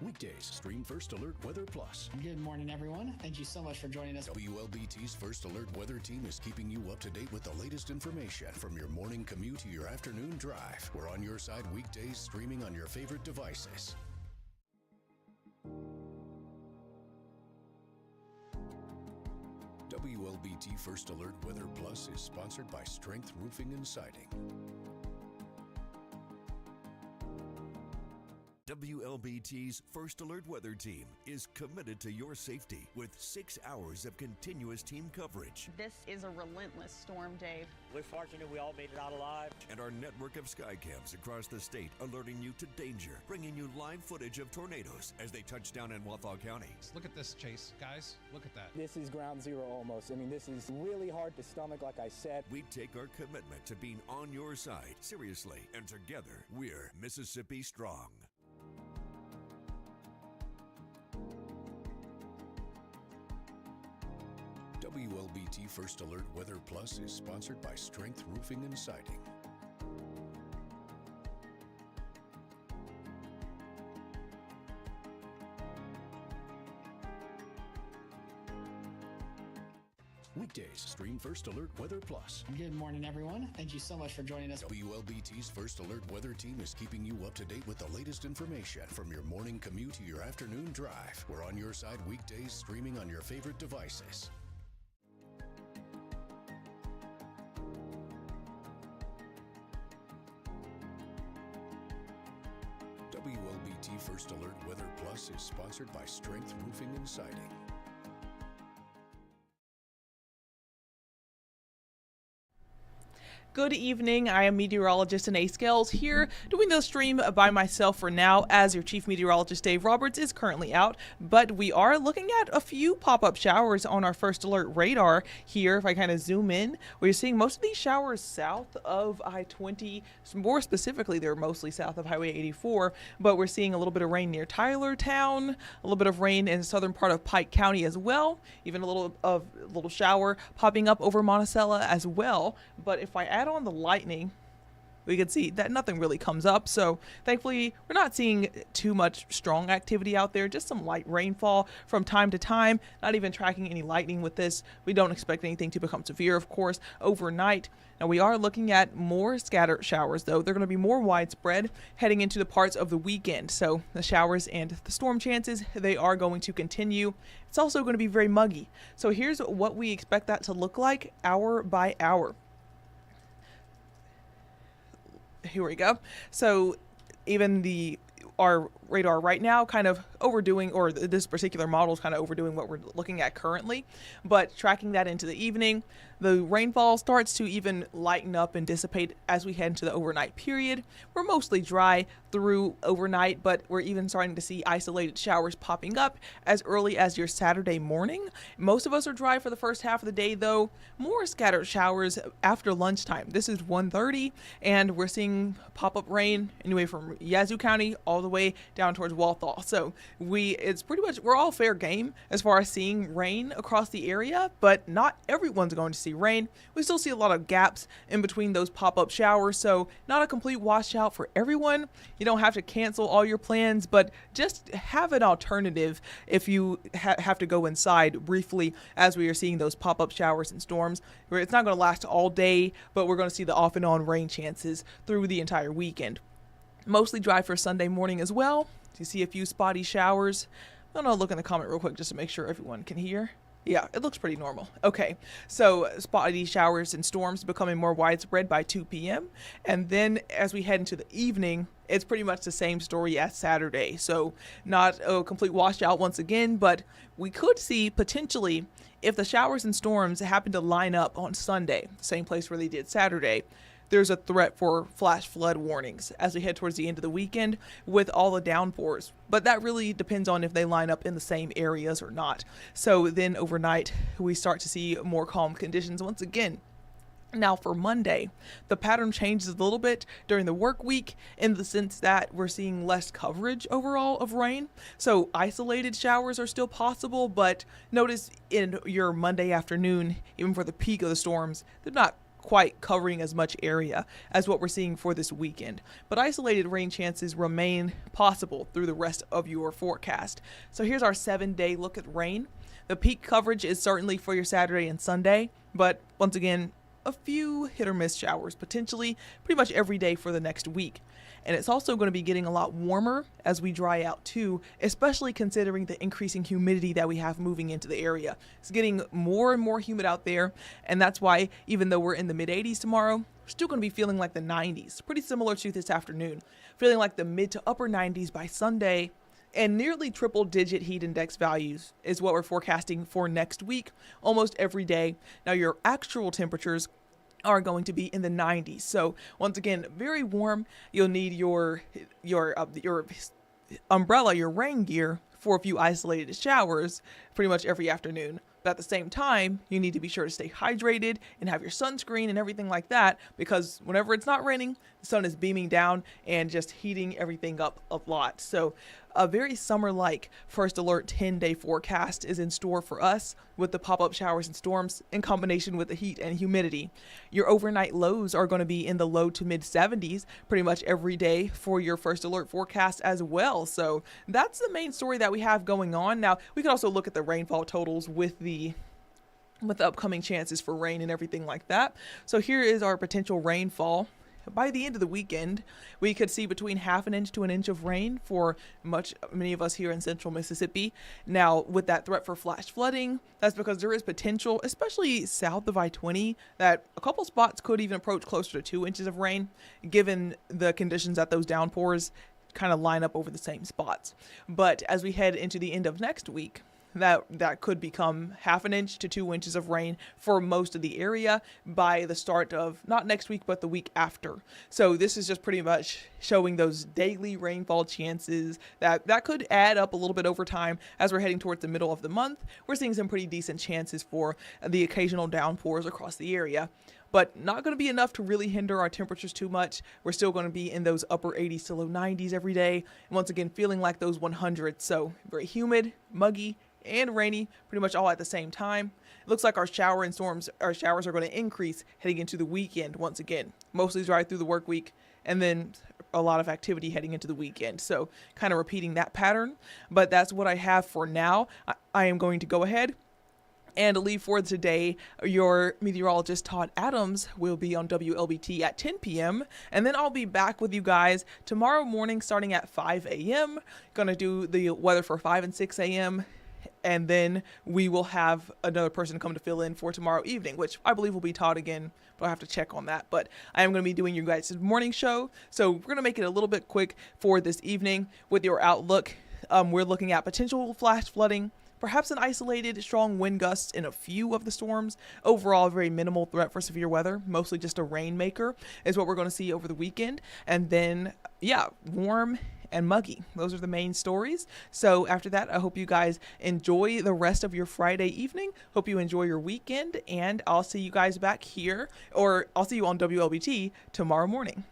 Weekdays, stream First Alert Weather Plus. Good morning, everyone. Thank you so much for joining us. WLBT's First Alert Weather Team is keeping you up to date with the latest information from your morning commute to your afternoon drive. We're on your side weekdays, streaming on your favorite devices. WLBT First Alert Weather Plus is sponsored by Strength Roofing and Siding. WLBT's First Alert Weather Team is committed to your safety with 6 hours of continuous team coverage. This is a relentless storm, Dave. We're fortunate we all made it out alive. And our network of skycams across the state alerting you to danger, bringing you live footage of tornadoes as they touch down in Wathau County. Look at this, Chase. Guys, look at that. This is ground zero almost. I mean, this is really hard to stomach, like I said. We take our commitment to being on your side seriously, and together, we're Mississippi Strong. WLBT First Alert Weather Plus is sponsored by Strength Roofing and Siding. Weekdays, stream First Alert Weather Plus. Good morning, everyone. Thank you so much for joining us. WLBT's First Alert Weather Team is keeping you up to date with the latest information from your morning commute to your afternoon drive. We're on your side weekdays, streaming on your favorite devices. WLBT First Alert Weather Plus is sponsored by Strength Roofing and Siding. Good evening. I am meteorologist Anae Scales here doing the stream by myself for now, as your chief meteorologist Dave Roberts is currently out. But we are looking at a few pop-up showers on our first alert radar here. If I kind of zoom in, we're seeing most of these showers south of I-20. More specifically, they're mostly south of Highway 84, but we're seeing a little bit of rain near Tylertown, a little bit of rain in the southern part of Pike County as well, even a little shower popping up over Monticello as well. But if I add on the lightning, we can see that nothing really comes up. So thankfully, we're not seeing too much strong activity out there, just some light rainfall from time to time, not even tracking any lightning with this. We don't expect anything to become severe, of course, overnight. Now, we are looking at more scattered showers, though. They're going to be more widespread heading into the parts of the weekend. So the showers and the storm chances, they are going to continue. It's also going to be very muggy. So here's what we expect that to look like hour by hour. Here we go. So even our radar right now kind of overdoing, or this particular model is kind of overdoing what we're looking at currently, but tracking that into the evening, the rainfall starts to even lighten up and dissipate as we head into the overnight period. We're mostly dry through overnight, but we're even starting to see isolated showers popping up as early as your Saturday morning. Most of us are dry for the first half of the day, though. More scattered showers after lunchtime. This is 1:30, and we're seeing pop-up rain anyway from Yazoo County all the way down towards Walthall. So it's pretty much, we're all fair game as far as seeing rain across the area, but not everyone's going to see rain. We still see a lot of gaps in between those pop-up showers, so not a complete washout for everyone. You don't have to cancel all your plans, but just have an alternative if you have to go inside briefly, as we are seeing those pop-up showers and storms, where it's not going to last all day, but we're going to see the off and on rain chances through the entire weekend. Mostly dry for Sunday morning as well. You see a few spotty showers. I'm going to look in the comment real quick just to make sure everyone can hear. Yeah, it looks pretty normal. Okay, so spotty showers and storms becoming more widespread by 2 p.m. And then as we head into the evening, it's pretty much the same story as Saturday. So not a complete washout once again, but we could see potentially, if the showers and storms happen to line up on Sunday, same place where they did Saturday, there's a threat for flash flood warnings as we head towards the end of the weekend with all the downpours. But that really depends on if they line up in the same areas or not. So then overnight, we start to see more calm conditions once again. Now for Monday, the pattern changes a little bit during the work week in the sense that we're seeing less coverage overall of rain. So isolated showers are still possible, but notice in your Monday afternoon, even for the peak of the storms, they're not quite covering as much area as what we're seeing for this weekend. But isolated rain chances remain possible through the rest of your forecast. So here's our 7-day look at rain. The peak coverage is certainly for your Saturday and Sunday, but once again, a few hit or miss showers potentially pretty much every day for the next week. And it's also going to be getting a lot warmer as we dry out too, especially considering the increasing humidity that we have moving into the area. It's getting more and more humid out there, and that's why even though we're in the mid 80s tomorrow, we're still going to be feeling like the 90s, pretty similar to this afternoon, feeling like the mid to upper 90s by Sunday. And nearly triple digit heat index values is what we're forecasting for next week, almost every day. Now, your actual temperatures are going to be in the 90s. So once again, very warm. You'll need your umbrella, your rain gear for a few isolated showers pretty much every afternoon. But at the same time, you need to be sure to stay hydrated and have your sunscreen and everything like that, because whenever it's not raining, the sun is beaming down and just heating everything up a lot. So a very summer-like first alert 10-day forecast is in store for us with the pop-up showers and storms in combination with the heat and humidity. Your overnight lows are going to be in the low to mid 70s pretty much every day for your first alert forecast as well. So that's the main story that we have going on. Now, we can also look at the rainfall totals with the upcoming chances for rain and everything like that. So here is our potential rainfall. By the end of the weekend, we could see between half an inch to an inch of rain for many of us here in central Mississippi. Now, with that threat for flash flooding, that's because there is potential, especially south of I-20, that a couple spots could even approach closer to 2 inches of rain, given the conditions that those downpours kind of line up over the same spots. But as we head into the end of next week, that could become half an inch to 2 inches of rain for most of the area by the start of not next week, but the week after. So this is just pretty much showing those daily rainfall chances that could add up a little bit over time as we're heading towards the middle of the month. We're seeing some pretty decent chances for the occasional downpours across the area, but not going to be enough to really hinder our temperatures too much. We're still going to be in those upper 80s to low 90s every day. And once again, feeling like those 100s. So very humid, muggy, and rainy pretty much all at the same time. It looks like our showers are going to increase heading into the weekend once again. Mostly dry through the work week, and then a lot of activity heading into the weekend. So kind of repeating that pattern, but that's what I have for now. I am going to go ahead and leave for today. Your meteorologist Todd Adams will be on WLBT at 10 p.m. And then I'll be back with you guys tomorrow morning starting at 5 a.m. Going to do the weather for 5 and 6 a.m. And then we will have another person come to fill in for tomorrow evening, which I believe will be Todd again, but I'll have to check on that. But I am going to be doing your guys' morning show. So we're going to make it a little bit quick for this evening with your outlook. We're looking at potential flash flooding, perhaps an isolated strong wind gusts in a few of the storms. Overall, very minimal threat for severe weather, mostly just a rainmaker is what we're going to see over the weekend. And then, warm and muggy. Those are the main stories. So after that, I hope you guys enjoy the rest of your Friday evening. Hope you enjoy your weekend, and I'll see you guys back here, or I'll see you on WLBT tomorrow morning.